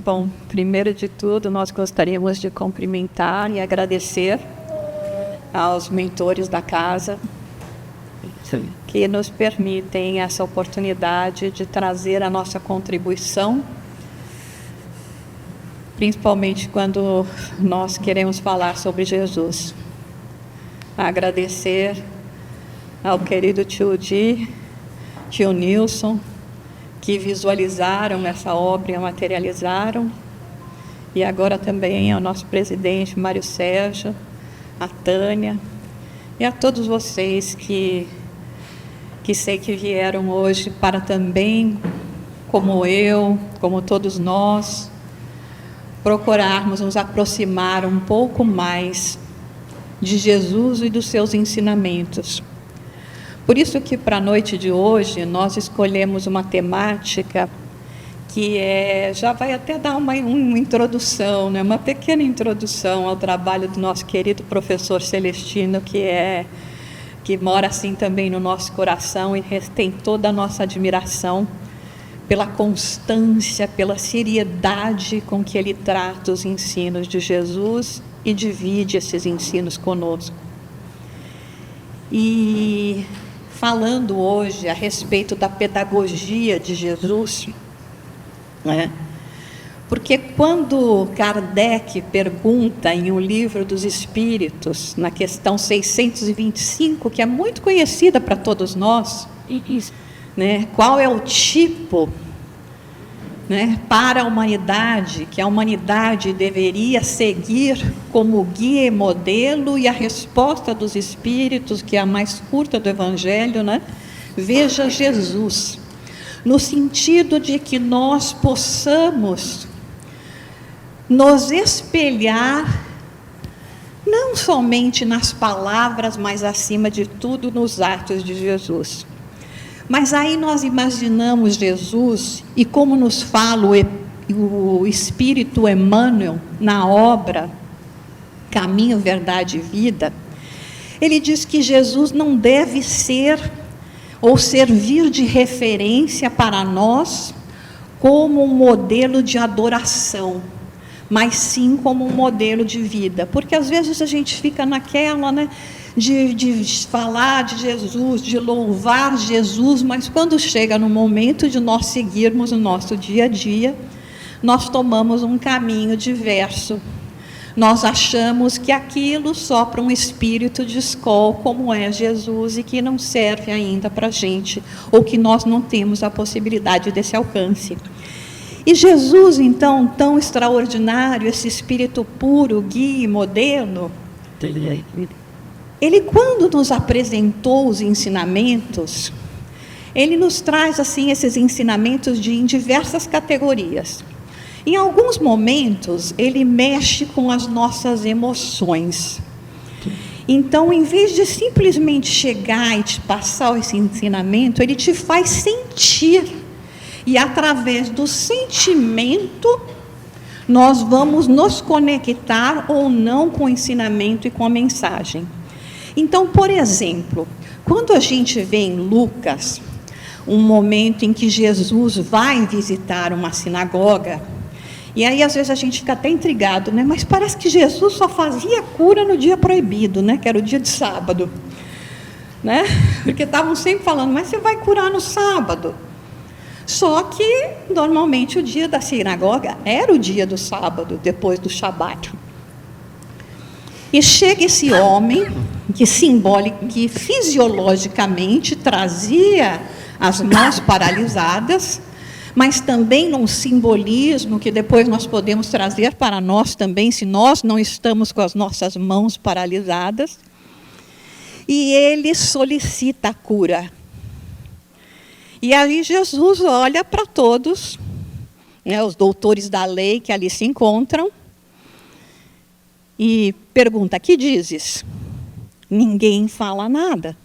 Bom, primeiro de tudo, nós gostaríamos de cumprimentar e agradecer aos mentores da casa que nos permitem essa oportunidade de trazer a nossa contribuição, principalmente quando nós queremos falar sobre Jesus. Agradecer ao querido tio Di, tio Nilson, que visualizaram essa obra e a materializaram, e agora também ao nosso presidente Mário Sérgio, a Tânia, e a todos vocês que sei que vieram hoje para também, como eu, como todos nós, procurarmos nos aproximar um pouco mais de Jesus e dos seus ensinamentos. Por isso que para a noite de hoje nós escolhemos uma temática que já vai até dar uma introdução, né? Uma pequena introdução ao trabalho do nosso querido professor Celestino, que mora assim também no nosso coração e tem toda a nossa admiração pela constância, pela seriedade com que ele trata os ensinos de Jesus e divide esses ensinos conosco. E falando hoje a respeito da pedagogia de Jesus, né? Porque quando Kardec pergunta em O Livro dos Espíritos, na questão 625, que é muito conhecida para todos nós, né? Qual é o tipo, né, para a humanidade, que a humanidade deveria seguir como guia e modelo, e a resposta dos Espíritos, que é a mais curta do Evangelho, né? Veja Jesus, no sentido de que nós possamos nos espelhar, não somente nas palavras, mas acima de tudo nos atos de Jesus. Mas aí nós imaginamos Jesus, e como nos fala o Espírito Emmanuel na obra Caminho, Verdade e Vida, ele diz que Jesus não deve ser ou servir de referência para nós como um modelo de adoração, mas sim como um modelo de vida. Porque às vezes a gente fica naquela, né, de falar de Jesus, de louvar Jesus, mas quando chega no momento de nós seguirmos o nosso dia a dia, nós tomamos um caminho diverso. Nós achamos que aquilo só para um espírito de escola, como é Jesus, e que não serve ainda para a gente, ou que nós não temos a possibilidade desse alcance. E Jesus, então, tão extraordinário, esse espírito puro, guia e modelo, ele, quando nos apresentou os ensinamentos, ele nos traz assim esses ensinamentos em diversas categorias. Em alguns momentos, ele mexe com as nossas emoções. Então, em vez de simplesmente chegar e te passar esse ensinamento, ele te faz sentir. E através do sentimento, nós vamos nos conectar ou não com o ensinamento e com a mensagem. Então, por exemplo, quando a gente vê em Lucas, um momento em que Jesus vai visitar uma sinagoga, e aí às vezes a gente fica até intrigado, né? Mas parece que Jesus só fazia cura no dia proibido, né? Que era o dia de sábado, né? Porque estavam sempre falando, mas você vai curar no sábado. Só que, normalmente, o dia da sinagoga era o dia do sábado, depois do Shabat. E chega esse homem, que fisiologicamente trazia as mãos paralisadas, mas também num simbolismo que depois nós podemos trazer para nós também, se nós não estamos com as nossas mãos paralisadas. E ele solicita a cura. E aí Jesus olha para todos, né, os doutores da lei que ali se encontram, e pergunta: que dizes? Ninguém fala nada.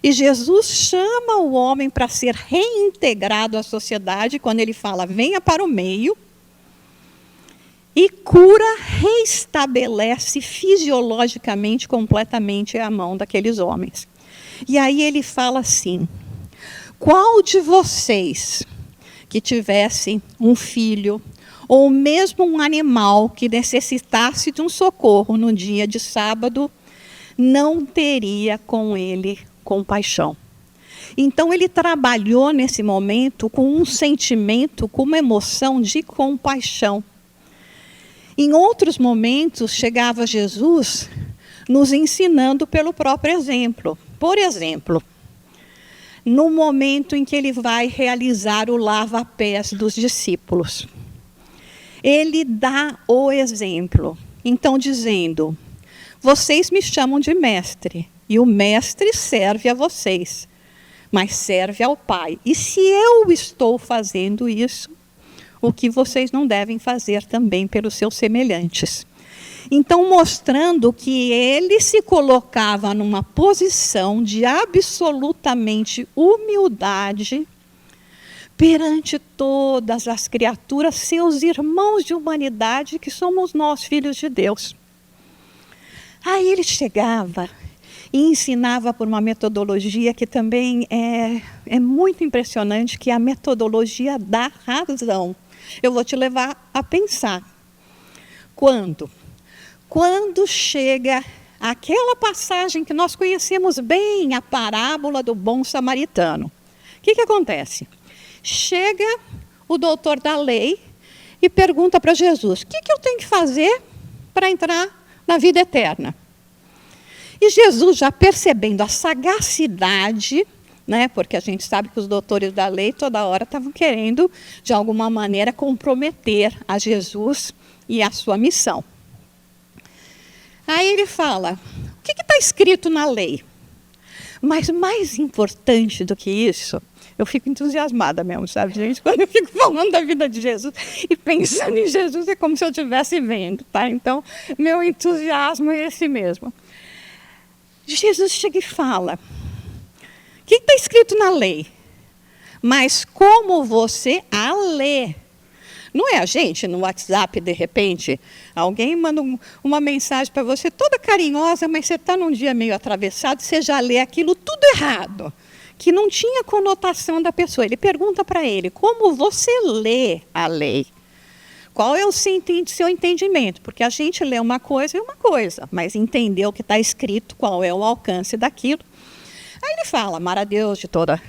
E Jesus chama o homem para ser reintegrado à sociedade, quando ele fala, venha para o meio, e cura, reestabelece fisiologicamente, completamente a mão daqueles homens. E aí ele fala assim: qual de vocês que tivesse um filho ou mesmo um animal que necessitasse de um socorro no dia de sábado, não teria com ele compaixão. Então, ele trabalhou nesse momento com um sentimento, com uma emoção de compaixão. Em outros momentos, chegava Jesus nos ensinando pelo próprio exemplo. Por exemplo, no momento em que ele vai realizar o lava-pés dos discípulos. Ele dá o exemplo, então dizendo: vocês me chamam de mestre, e o mestre serve a vocês, mas serve ao Pai. E se eu estou fazendo isso, o que vocês não devem fazer também pelos seus semelhantes. Então, mostrando que ele se colocava numa posição de absolutamente humildade perante todas as criaturas, seus irmãos de humanidade, que somos nós, filhos de Deus. Aí ele chegava e ensinava por uma metodologia que também é muito impressionante, que é a metodologia da razão. Eu vou te levar a pensar. Quando chega aquela passagem que nós conhecemos bem, a parábola do bom samaritano, o que acontece? Chega o doutor da lei e pergunta para Jesus: o que eu tenho que fazer para entrar na vida eterna? E Jesus, já percebendo a sagacidade, né, porque a gente sabe que os doutores da lei toda hora estavam querendo, de alguma maneira, comprometer a Jesus e a sua missão. Aí ele fala: o que está escrito na lei? Mas mais importante do que isso, eu fico entusiasmada mesmo, sabe, gente? Quando eu fico falando da vida de Jesus e pensando em Jesus, é como se eu estivesse vendo, tá? Então, meu entusiasmo é esse mesmo. Jesus chega e fala: o que está escrito na lei? Mas como você a lê? Não é a gente no WhatsApp, de repente, alguém manda uma mensagem para você toda carinhosa, mas você está num dia meio atravessado, você já lê aquilo tudo errado, que não tinha conotação da pessoa. Ele pergunta para ele: como você lê a lei? Qual é o seu entendimento? Porque a gente lê uma coisa, mas entender o que está escrito, qual é o alcance daquilo. Aí ele fala: amar a Deus de todo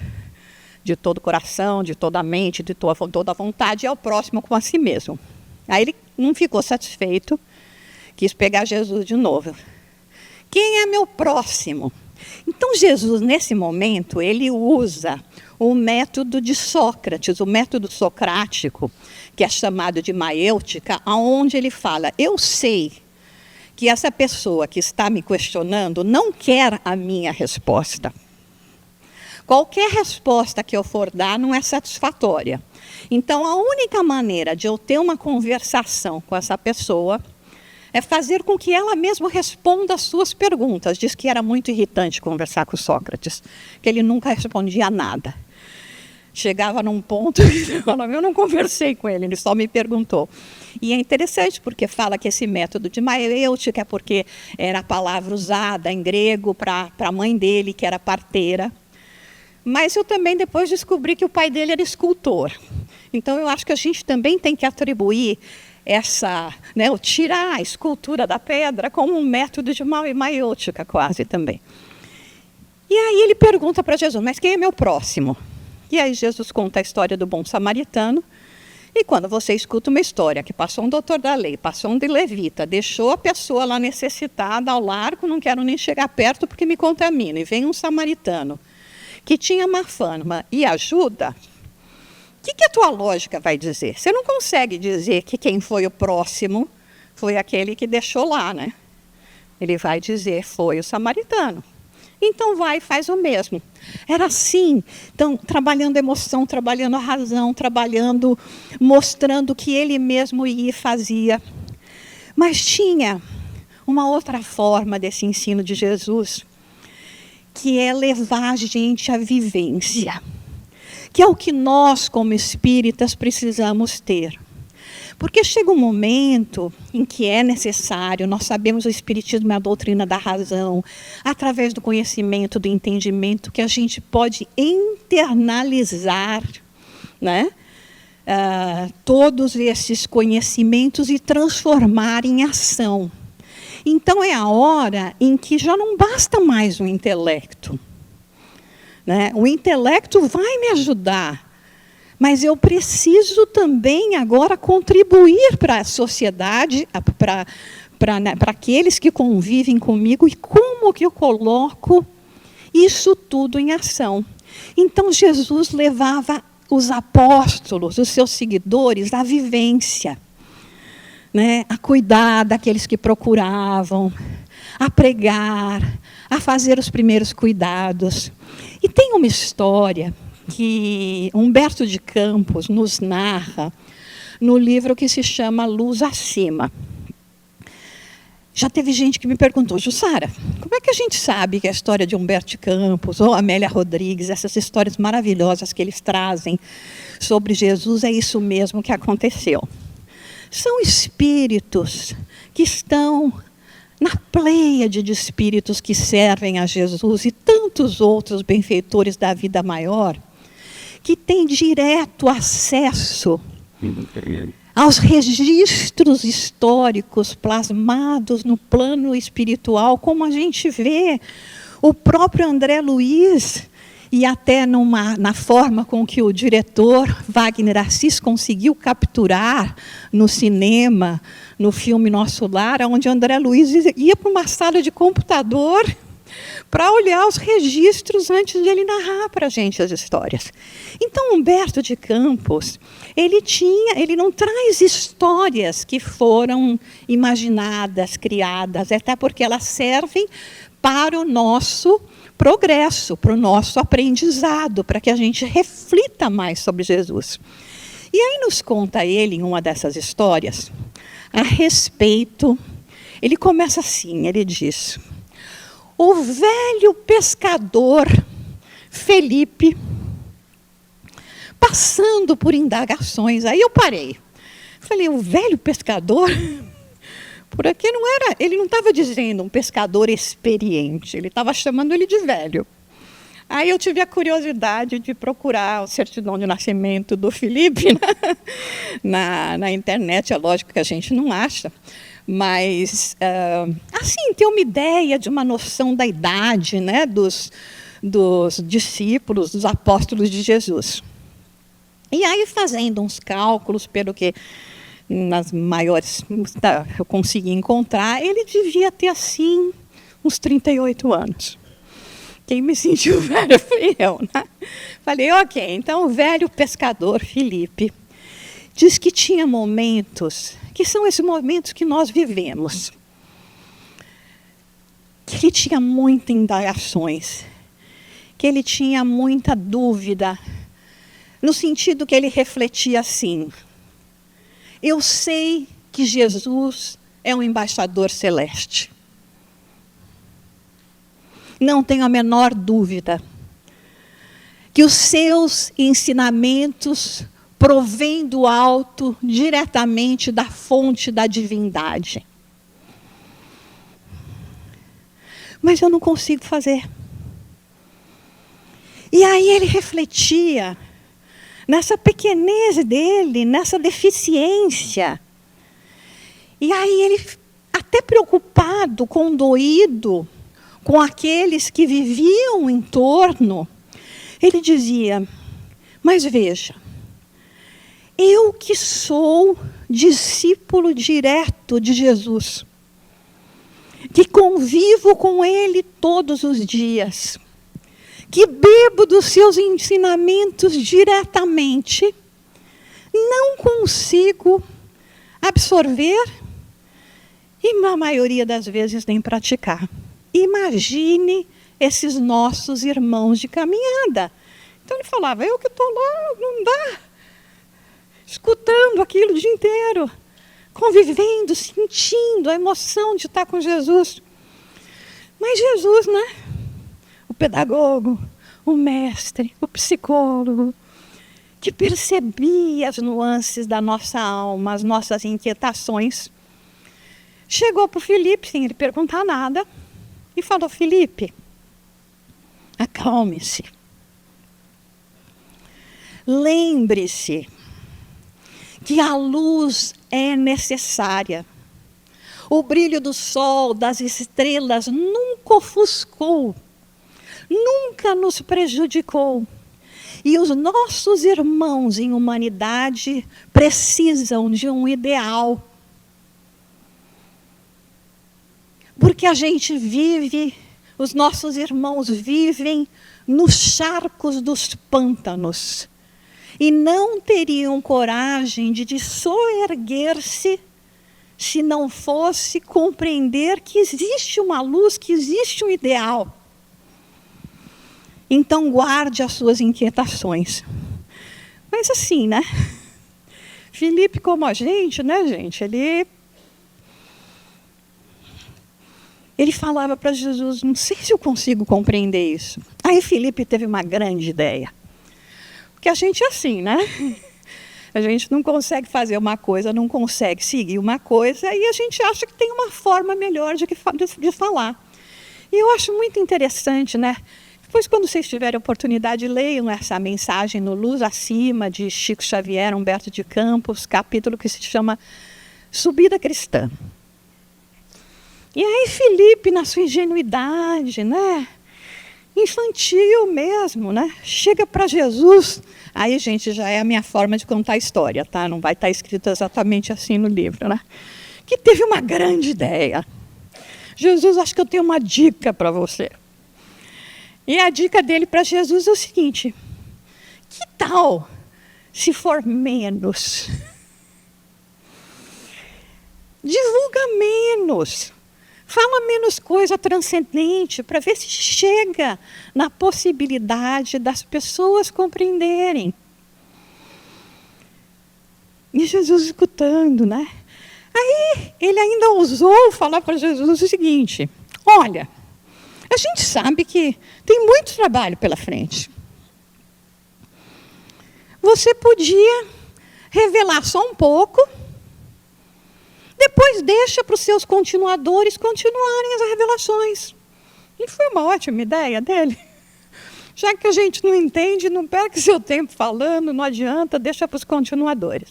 o coração, de toda a mente, de toda a vontade, e ao próximo como a si mesmo. Aí ele não ficou satisfeito, quis pegar Jesus de novo. Quem é meu próximo? Então Jesus, nesse momento, ele usa o método de Sócrates, o método socrático, que é chamado de maêutica, onde ele fala: eu sei que essa pessoa que está me questionando não quer a minha resposta. Qualquer resposta que eu for dar não é satisfatória. Então, a única maneira de eu ter uma conversação com essa pessoa é fazer com que ela mesma responda as suas perguntas. Diz que era muito irritante conversar com Sócrates, que ele nunca respondia nada. Chegava num ponto e falava: eu não conversei com ele, ele só me perguntou. E é interessante porque fala que esse método de maêutica é porque era a palavra usada em grego para a mãe dele, que era parteira. Mas eu também depois descobri que o pai dele era escultor. Então eu acho que a gente também tem que atribuir tirar a escultura da pedra como um método de maêutica quase também. E aí ele pergunta para Jesus: mas quem é meu próximo? E aí Jesus conta a história do bom samaritano. E quando você escuta uma história que passou um doutor da lei, passou um de levita, deixou a pessoa lá necessitada ao largo, não quero nem chegar perto porque me contamina, e vem um samaritano que tinha má fama e ajuda, o que a tua lógica vai dizer? Você não consegue dizer que quem foi o próximo foi aquele que deixou lá, né? Ele vai dizer: foi o samaritano. Então vai e faz o mesmo. Era assim, então, trabalhando a emoção, trabalhando a razão, mostrando que ele mesmo ia e fazia. Mas tinha uma outra forma desse ensino de Jesus, que é levar a gente à vivência, que é o que nós, como espíritas, precisamos ter. Porque chega um momento em que é necessário, nós sabemos o Espiritismo é a doutrina da razão, através do conhecimento, do entendimento, que a gente pode internalizar, né, todos esses conhecimentos e transformar em ação. Então, é a hora em que já não basta mais o intelecto, né? O intelecto vai me ajudar, mas eu preciso também agora contribuir para a sociedade, para aqueles que convivem comigo, e como que eu coloco isso tudo em ação. Então, Jesus levava os apóstolos, os seus seguidores, à vivência, né? A cuidar daqueles que procuravam, a pregar, a fazer os primeiros cuidados. E tem uma história que Humberto de Campos nos narra no livro que se chama Luz Acima. Já teve gente que me perguntou: Jussara, como é que a gente sabe que a história de Humberto de Campos ou Amélia Rodrigues, essas histórias maravilhosas que eles trazem sobre Jesus, é isso mesmo que aconteceu? São espíritos que estão na pleiade de espíritos que servem a Jesus e tantos outros benfeitores da vida maior, que têm direto acesso aos registros históricos plasmados no plano espiritual, como a gente vê o próprio André Luiz, e até na forma com que o diretor Wagner Assis conseguiu capturar no cinema, no filme Nosso Lar, onde André Luiz ia para uma sala de computador para olhar os registros antes de ele narrar para a gente as histórias. Então, Humberto de Campos, ele não traz histórias que foram imaginadas, criadas, até porque elas servem para o nosso progresso, para o nosso aprendizado, para que a gente reflita mais sobre Jesus. E aí nos conta ele, em uma dessas histórias, a respeito, ele começa assim, ele diz: o velho pescador Felipe, passando por indagações, aí eu parei. Falei: o velho pescador? Porque ele não estava dizendo um pescador experiente, ele estava chamando ele de velho. Aí eu tive a curiosidade de procurar o certidão de nascimento do Felipe na internet. É lógico que a gente não acha, mas assim, ter uma ideia de uma noção da idade, né, dos discípulos, dos apóstolos de Jesus. E aí, fazendo uns cálculos, pelo que nas maiores eu consegui encontrar, ele devia ter, assim, uns 38 anos. Quem me sentiu velho fui eu, né? Falei: ok, então o velho pescador Felipe diz que tinha momentos, que são esses momentos que nós vivemos, que ele tinha muitas indagações, que ele tinha muita dúvida, no sentido que ele refletia assim: eu sei que Jesus é um embaixador celeste. Não tenho a menor dúvida que os seus ensinamentos provêm do alto, diretamente da fonte da divindade. Mas eu não consigo fazer. E aí ele refletia nessa pequenez dele, nessa deficiência. E aí ele, até preocupado, condoído com aqueles que viviam em torno, ele dizia: mas veja, eu que sou discípulo direto de Jesus, que convivo com ele todos os dias, que bebo dos seus ensinamentos diretamente, não consigo absorver e, na maioria das vezes, nem praticar. Imagine esses nossos irmãos de caminhada. Então ele falava: eu que estou lá, não dá, escutando aquilo o dia inteiro, convivendo, sentindo a emoção de estar com Jesus. Mas Jesus, né? O pedagogo, o mestre, o psicólogo, que percebia as nuances da nossa alma, as nossas inquietações, chegou para o Felipe, sem ele perguntar nada, e falou: Felipe, acalme-se. Lembre-se que a luz é necessária. O brilho do sol, das estrelas, nunca ofuscou, nunca nos prejudicou. E os nossos irmãos em humanidade precisam de um ideal. Porque a gente vive, os nossos irmãos vivem nos charcos dos pântanos. E não teriam coragem de soerguer-se se não fosse compreender que existe uma luz, que existe um ideal. Então guarde as suas inquietações. Mas assim, né? Filipe, como a gente, né, gente? Ele falava para Jesus, não sei se eu consigo compreender isso. Aí Filipe teve uma grande ideia. Porque a gente é assim, né? A gente não consegue fazer uma coisa, não consegue seguir uma coisa, e a gente acha que tem uma forma melhor de falar. E eu acho muito interessante, né? Depois, quando vocês tiverem oportunidade, leiam essa mensagem no Luz Acima, de Chico Xavier, Humberto de Campos, capítulo que se chama Subida Cristã. E aí Filipe, na sua ingenuidade, né? Infantil mesmo, né? Chega para Jesus. Aí, gente, já é a minha forma de contar a história, tá? Não vai estar escrito exatamente assim no livro, né? Que teve uma grande ideia. Jesus, acho que eu tenho uma dica para você. E a dica dele para Jesus é o seguinte: que tal se for menos? Divulga menos. Fala menos coisa transcendente para ver se chega na possibilidade das pessoas compreenderem. E Jesus escutando, né? Aí ele ainda ousou falar para Jesus o seguinte: olha, a gente sabe que tem muito trabalho pela frente. Você podia revelar só um pouco, depois deixa para os seus continuadores continuarem as revelações. E foi uma ótima ideia dele. Já que a gente não entende, não perca seu tempo falando, não adianta, deixa para os continuadores.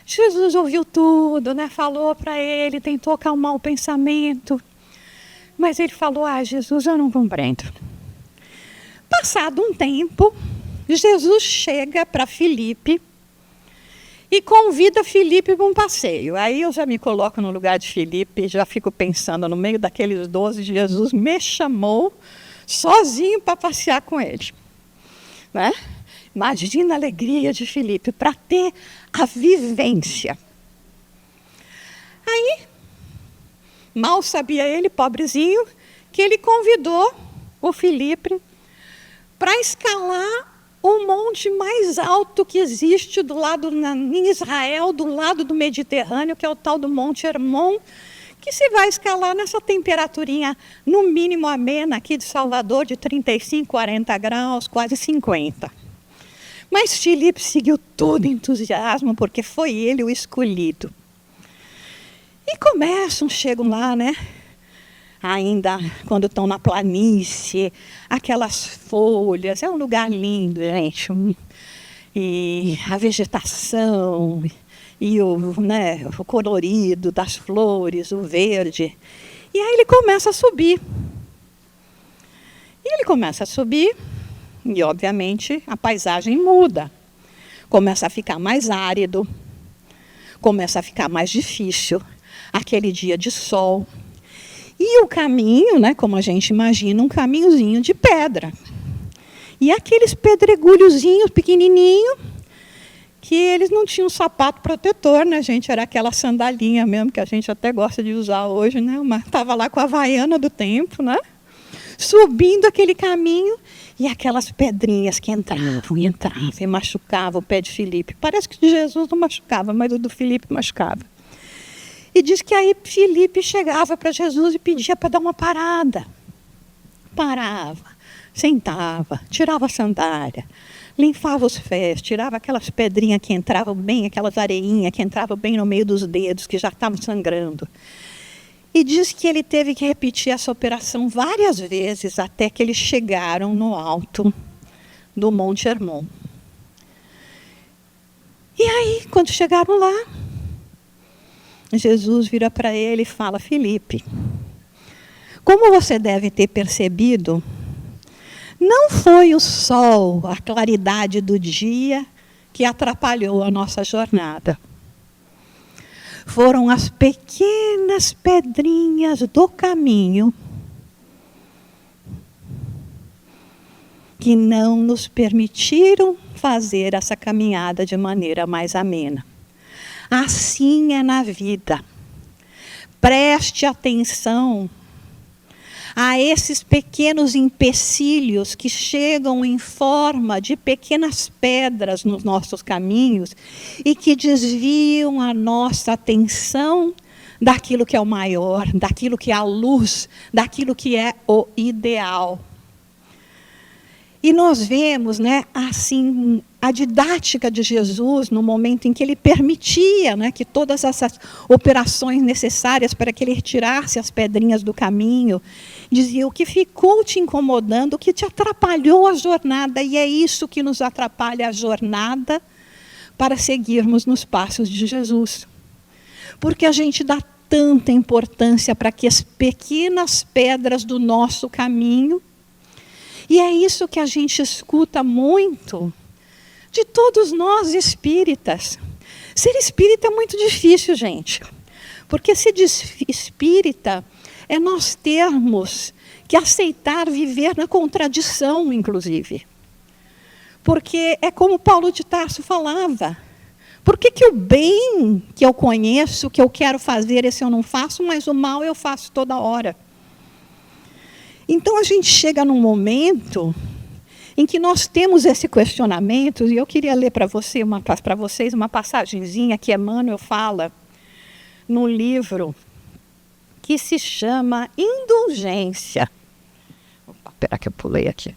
Jesus ouviu tudo, né? Falou para ele, tentou acalmar o pensamento. Mas ele falou, Jesus, eu não compreendo. Passado um tempo, Jesus chega para Filipe e convida Filipe para um passeio. Aí eu já me coloco no lugar de Filipe, já fico pensando, no meio daqueles 12, Jesus me chamou sozinho para passear com ele. Né? Imagina a alegria de Filipe para ter a vivência. Aí, mal sabia ele, pobrezinho, que ele convidou o Filipe para escalar o monte mais alto que existe em Israel, do lado do Mediterrâneo, que é o tal do Monte Hermon, que se vai escalar nessa temperaturinha, no mínimo amena, aqui de Salvador, de 35, 40 graus, quase 50. Mas Filipe seguiu todo entusiasmo, porque foi ele o escolhido. E chegam lá, né? Ainda quando estão na planície, aquelas folhas, é um lugar lindo, gente. E a vegetação, e o colorido das flores, o verde. E aí ele começa a subir. E obviamente a paisagem muda. Começa a ficar mais árido, começa a ficar mais difícil. Aquele dia de sol. E o caminho, né, como a gente imagina, um caminhozinho de pedra. E aqueles pedregulhozinhos pequenininhos, que eles não tinham sapato protetor, né, gente? Era aquela sandalinha mesmo, que a gente até gosta de usar hoje, né? Estava lá com a havaiana do tempo, né? Subindo aquele caminho, e aquelas pedrinhas que entravam e machucavam o pé de Filipe. Parece que de Jesus não machucava, mas o do Filipe machucava. E diz que aí Filipe chegava para Jesus e pedia para dar uma parada. Parava, sentava, tirava a sandália, limpava os pés, tirava aquelas pedrinhas que entravam bem, aquelas areinhas que entravam bem no meio dos dedos, que já estavam sangrando. E diz que ele teve que repetir essa operação várias vezes, até que eles chegaram no alto do Monte Hermon. E aí, quando chegaram lá, Jesus vira para ele e fala: Filipe, como você deve ter percebido, não foi o sol, a claridade do dia, que atrapalhou a nossa jornada. Foram as pequenas pedrinhas do caminho que não nos permitiram fazer essa caminhada de maneira mais amena. Assim é na vida. Preste atenção a esses pequenos empecilhos que chegam em forma de pequenas pedras nos nossos caminhos e que desviam a nossa atenção daquilo que é o maior, daquilo que é a luz, daquilo que é o ideal. E nós vemos, assim, a didática de Jesus no momento em que ele permitia, que todas essas operações necessárias para que ele retirasse as pedrinhas do caminho, dizia: o que ficou te incomodando, o que te atrapalhou a jornada, e é isso que nos atrapalha a jornada para seguirmos nos passos de Jesus. Porque a gente dá tanta importância para que as pequenas pedras do nosso caminho. E é isso que a gente escuta muito de todos nós espíritas. Ser espírita é muito difícil, gente. Porque ser espírita é nós termos que aceitar viver na contradição, inclusive. Porque é como Paulo de Tarso falava. Por que o bem que eu conheço, que eu quero fazer, esse eu não faço, mas o mal eu faço toda hora? Então, a gente chega num momento em que nós temos esse questionamento, e eu queria ler para vocês uma passagenzinha que Emmanuel fala num livro que se chama Indulgência. Opa, espera que eu pulei aqui.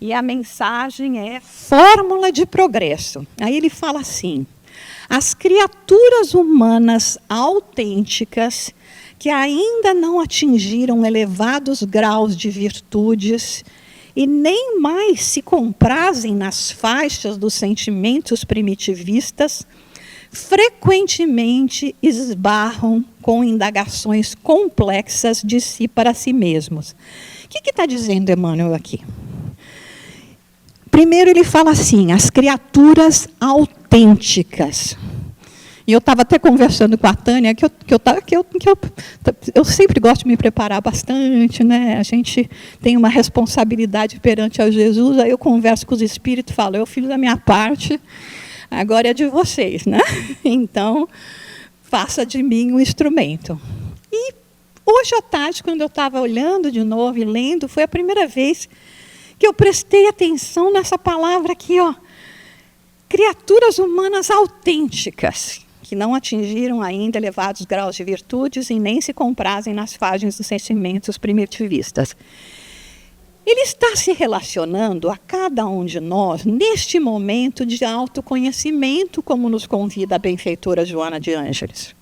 E a mensagem é Fórmula de Progresso. Aí ele fala assim: as criaturas humanas autênticas que ainda não atingiram elevados graus de virtudes e nem mais se comprazem nas faixas dos sentimentos primitivistas, frequentemente esbarram com indagações complexas de si para si mesmos. O que está dizendo Emmanuel aqui? Primeiro ele fala assim: as criaturas autênticas. E eu estava até conversando com a Tânia, que eu sempre gosto de me preparar bastante, A gente tem uma responsabilidade perante a Jesus, aí eu converso com os espíritos e falo: eu fiz a minha parte, agora é de vocês, Então, faça de mim um instrumento. E hoje à tarde, quando eu estava olhando de novo e lendo, foi a primeira vez que eu prestei atenção nessa palavra aqui, criaturas humanas autênticas, que não atingiram ainda elevados graus de virtudes e nem se comprazem nas faixas dos sentimentos primitivistas. Ele está se relacionando a cada um de nós neste momento de autoconhecimento, como nos convida a benfeitora Joana de Ângeles.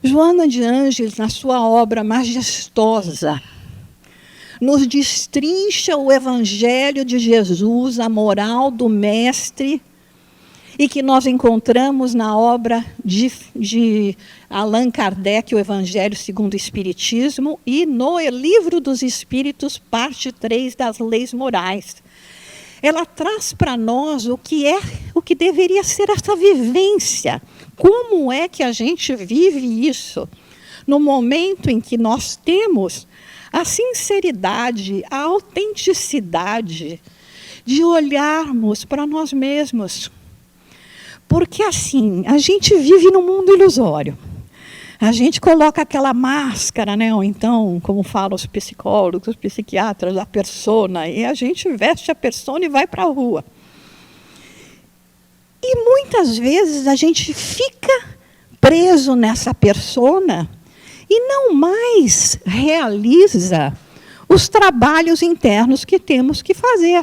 Joana de Ângeles, na sua obra majestosa, nos destrincha o Evangelho de Jesus, a moral do Mestre, e que nós encontramos na obra de Allan Kardec, o Evangelho segundo o Espiritismo, e no Livro dos Espíritos, parte 3 das Leis Morais. Ela traz para nós o que deveria ser essa vivência. Como é que a gente vive isso? No momento em que nós temos a sinceridade, a autenticidade de olharmos para nós mesmos. Porque, assim, a gente vive num mundo ilusório. A gente coloca aquela máscara, ou então, como falam os psicólogos, os psiquiatras, a persona, e a gente veste a persona e vai para a rua. E muitas vezes a gente fica preso nessa persona e não mais realiza os trabalhos internos que temos que fazer,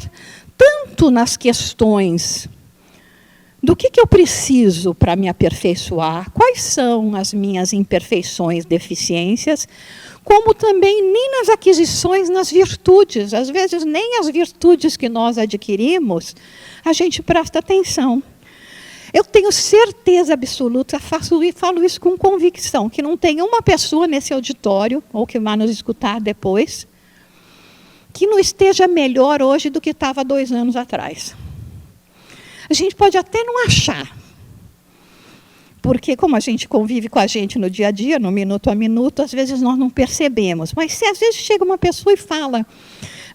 tanto nas questões do que eu preciso para me aperfeiçoar, quais são as minhas imperfeições, deficiências, como também nem nas aquisições, nas virtudes. Às vezes, nem as virtudes que nós adquirimos, a gente presta atenção. Eu tenho certeza absoluta, falo isso com convicção, que não tem uma pessoa nesse auditório, ou que vai nos escutar depois, que não esteja melhor hoje do que estava 2 anos atrás. A gente pode até não achar, porque como a gente convive com a gente no dia a dia, no minuto a minuto, às vezes nós não percebemos. Mas se às vezes chega uma pessoa e fala...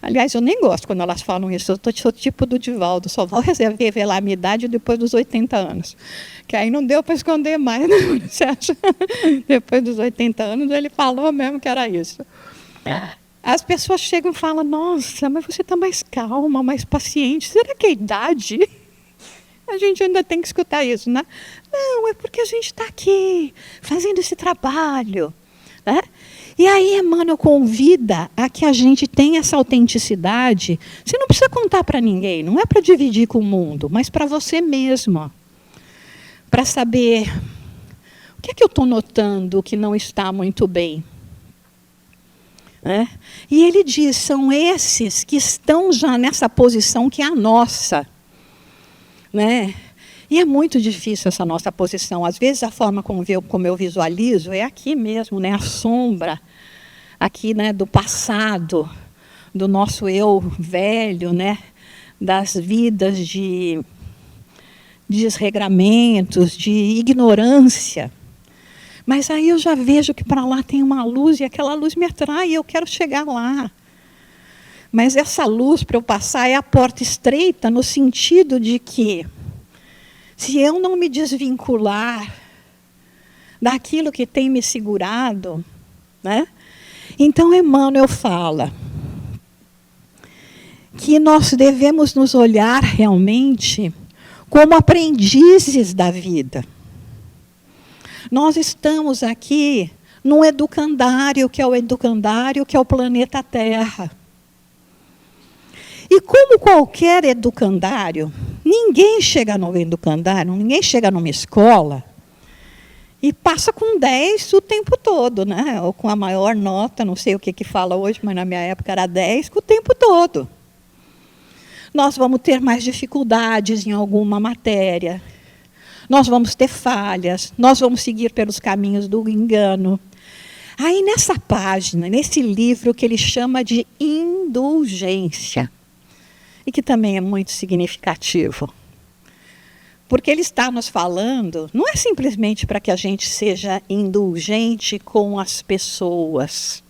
Aliás, eu nem gosto quando elas falam isso, eu sou tipo do Divaldo, só vou revelar a minha idade depois dos 80 anos. Que aí não deu para esconder mais, né? Você acha? Depois dos 80 anos ele falou mesmo que era isso. As pessoas chegam e falam, nossa, mas você está mais calma, mais paciente, será que é a idade? A gente ainda tem que escutar isso, né? Não, é porque a gente está aqui, fazendo esse trabalho, né? E aí, Emmanuel convida a que a gente tenha essa autenticidade. Você não precisa contar para ninguém, não é para dividir com o mundo, mas para você mesmo. Para saber o que é que eu estou notando que não está muito bem. Né? E ele diz, são esses que estão já nessa posição que é a nossa. Né? E é muito difícil essa nossa posição. Às vezes a forma como eu visualizo é aqui mesmo, né? A sombra aqui, né, do passado, do nosso eu velho, né? Das vidas de desregramentos, de ignorância. Mas aí eu já vejo que para lá tem uma luz e aquela luz me atrai e eu quero chegar lá. Mas essa luz para eu passar é a porta estreita no sentido de que se eu não me desvincular daquilo que tem me segurado, né? Então Emmanuel fala que nós devemos nos olhar realmente como aprendizes da vida. Nós estamos aqui num educandário, que é o planeta Terra. E como qualquer educandário, ninguém chega no educandário, ninguém chega numa escola e passa com 10 o tempo todo, né? Ou com a maior nota, não sei o que fala hoje, mas na minha época era 10, o tempo todo. Nós vamos ter mais dificuldades em alguma matéria, nós vamos ter falhas, nós vamos seguir pelos caminhos do engano. Aí nessa página, nesse livro que ele chama de indulgência, e que também é muito significativo. Porque ele está nos falando, não é simplesmente para que a gente seja indulgente com as pessoas,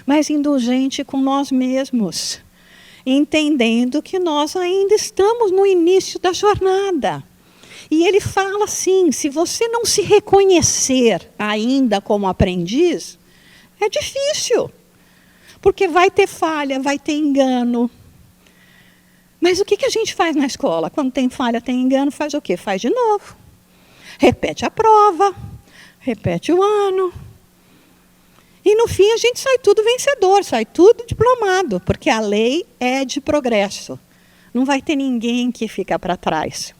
mas indulgente com nós mesmos, entendendo que nós ainda estamos no início da jornada. E ele fala assim, se você não se reconhecer ainda como aprendiz, é difícil, porque vai ter falha, vai ter engano. Mas o que a gente faz na escola? Quando tem falha, tem engano, faz o quê? Faz de novo. Repete a prova, repete o ano. E no fim a gente sai tudo vencedor, sai tudo diplomado, porque a lei é de progresso. Não vai ter ninguém que fica para trás.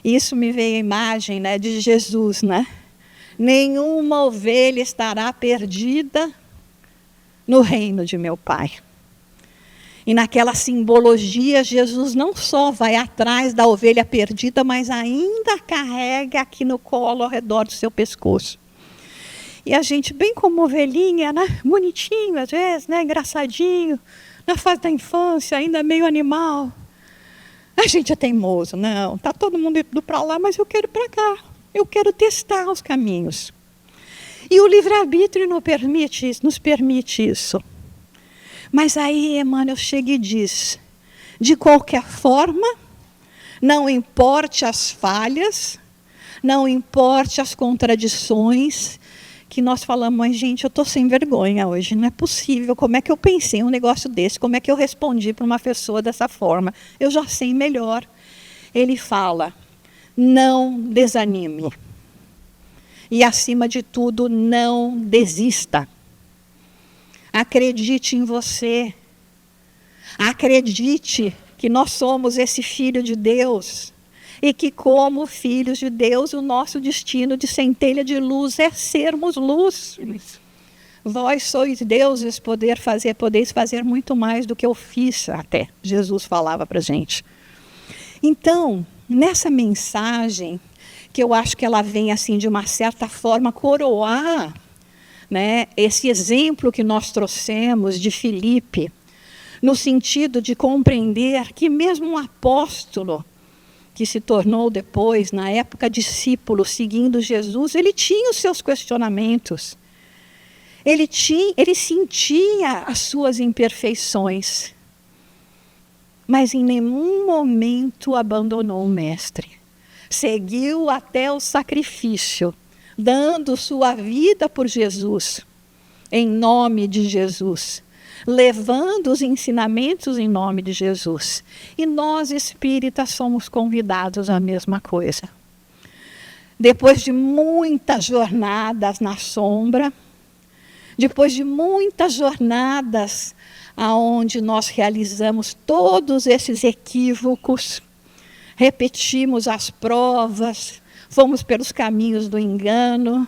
Isso me veio a imagem, né, de Jesus, né? Nenhuma ovelha estará perdida no reino de meu Pai. E naquela simbologia, Jesus não só vai atrás da ovelha perdida, mas ainda carrega aqui no colo, ao redor do seu pescoço. E a gente, bem como ovelhinha, né? Bonitinho às vezes, né? Engraçadinho, na fase da infância, ainda meio animal. A gente é teimoso, não, está todo mundo indo para lá, mas eu quero ir para cá. Eu quero testar os caminhos. E o livre-arbítrio nos permite isso. Mas aí Emmanuel chega e diz, de qualquer forma, não importe as falhas, não importe as contradições, que nós falamos, mas gente, eu estou sem vergonha hoje, não é possível, como é que eu pensei um negócio desse, como é que eu respondi para uma pessoa dessa forma, eu já sei melhor. Ele fala, não desanime, e acima de tudo, não desista. Acredite em você. Acredite que nós somos esse filho de Deus. E que como filhos de Deus, o nosso destino de centelha de luz é sermos luz. Vós sois deuses, podeis fazer muito mais do que eu fiz até. Jesus falava para a gente. Então, nessa mensagem, que eu acho que ela vem, assim, de uma certa forma, coroar, né, esse exemplo que nós trouxemos de Filipe, no sentido de compreender que mesmo um apóstolo, que se tornou depois, na época, discípulo, seguindo Jesus, ele tinha os seus questionamentos. Ele sentia as suas imperfeições, mas em nenhum momento abandonou o Mestre. Seguiu até o sacrifício, dando sua vida por Jesus, em nome de Jesus, levando os ensinamentos em nome de Jesus. E nós, espíritas, somos convidados à mesma coisa. Depois de muitas jornadas na sombra, depois de muitas jornadas aonde nós realizamos todos esses equívocos, repetimos as provas, fomos pelos caminhos do engano,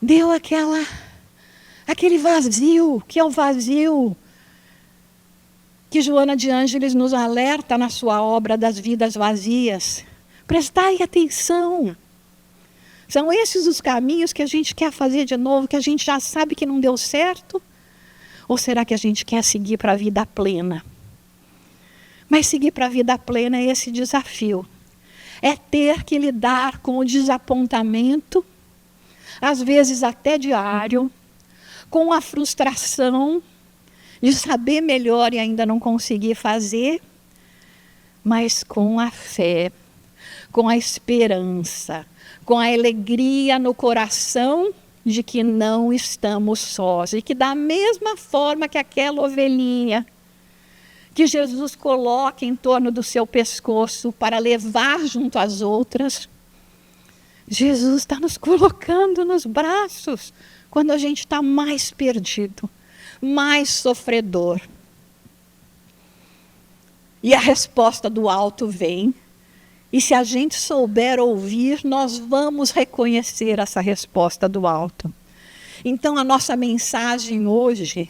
deu aquele vazio, que é o vazio que Joana de Ângeles nos alerta na sua obra das vidas vazias. Prestai atenção. São esses os caminhos que a gente quer fazer de novo, que a gente já sabe que não deu certo? Ou será que a gente quer seguir para a vida plena? Mas seguir para a vida plena é esse desafio. É ter que lidar com o desapontamento, às vezes até diário, com a frustração de saber melhor e ainda não conseguir fazer, mas com a fé, com a esperança, com a alegria no coração de que não estamos sós. E que da mesma forma que aquela ovelhinha que Jesus coloca em torno do seu pescoço para levar junto às outras, Jesus está nos colocando nos braços quando a gente está mais perdido, mais sofredor. E a resposta do alto vem. E se a gente souber ouvir, nós vamos reconhecer essa resposta do alto. Então, a nossa mensagem hoje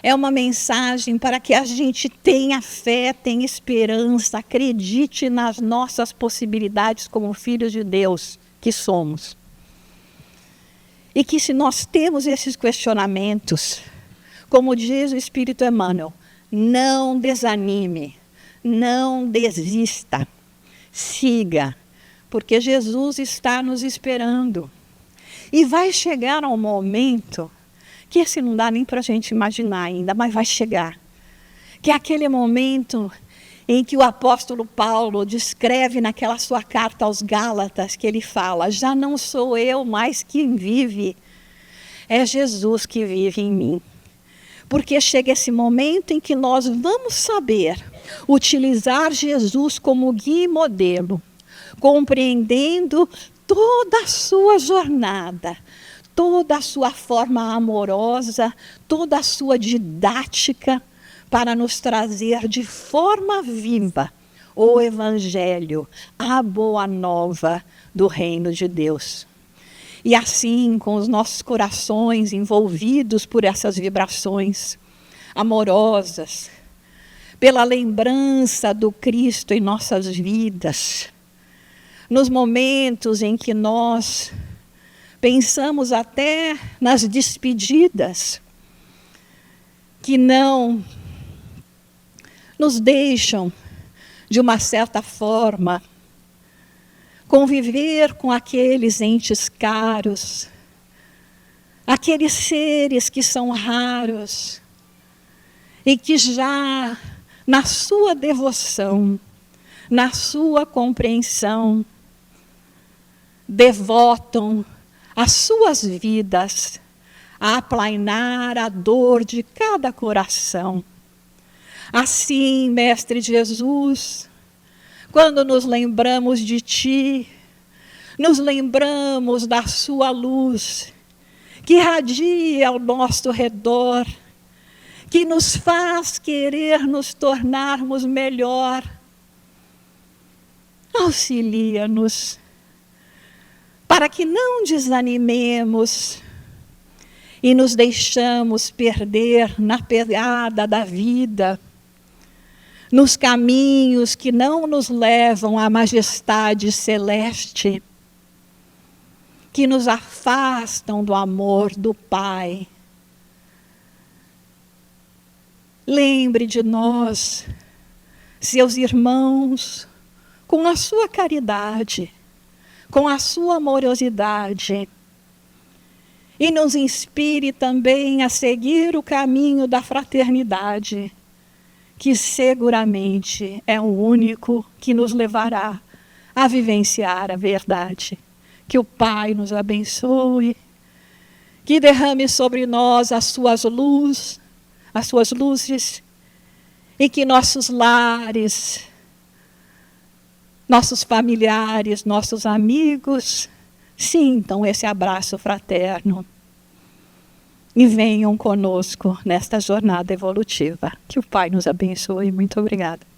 é uma mensagem para que a gente tenha fé, tenha esperança, acredite nas nossas possibilidades como filhos de Deus que somos. E que se nós temos esses questionamentos, como diz o Espírito Emmanuel, não desanime, não desista. Siga, porque Jesus está nos esperando. E vai chegar um momento, que esse não dá nem para a gente imaginar ainda, mas vai chegar. Que é aquele momento em que o apóstolo Paulo descreve naquela sua carta aos Gálatas, que ele fala, já não sou eu mais quem vive, é Jesus que vive em mim. Porque chega esse momento em que nós vamos saber utilizar Jesus como guia e modelo, compreendendo toda a sua jornada, toda a sua forma amorosa, toda a sua didática, para nos trazer de forma viva o Evangelho, a boa nova do reino de Deus. E assim, com os nossos corações envolvidos por essas vibrações amorosas, pela lembrança do Cristo em nossas vidas, nos momentos em que nós pensamos até nas despedidas, que não nos deixam, de uma certa forma, conviver com aqueles entes caros, aqueles seres que são raros e que já na sua devoção, na sua compreensão, devotam as suas vidas a aplainar a dor de cada coração. Assim, Mestre Jesus, quando nos lembramos de Ti, nos lembramos da Sua luz, que irradia ao nosso redor, que nos faz querer nos tornarmos melhor. Auxilia-nos, para que não desanimemos e nos deixamos perder na pegada da vida, nos caminhos que não nos levam à majestade celeste, que nos afastam do amor do Pai. Lembre de nós, seus irmãos, com a sua caridade, com a sua amorosidade, e nos inspire também a seguir o caminho da fraternidade, que seguramente é o único que nos levará a vivenciar a verdade. Que o Pai nos abençoe, que derrame sobre nós as suas luzes, e que nossos lares, nossos familiares, nossos amigos sintam esse abraço fraterno e venham conosco nesta jornada evolutiva. Que o Pai nos abençoe. Muito obrigada.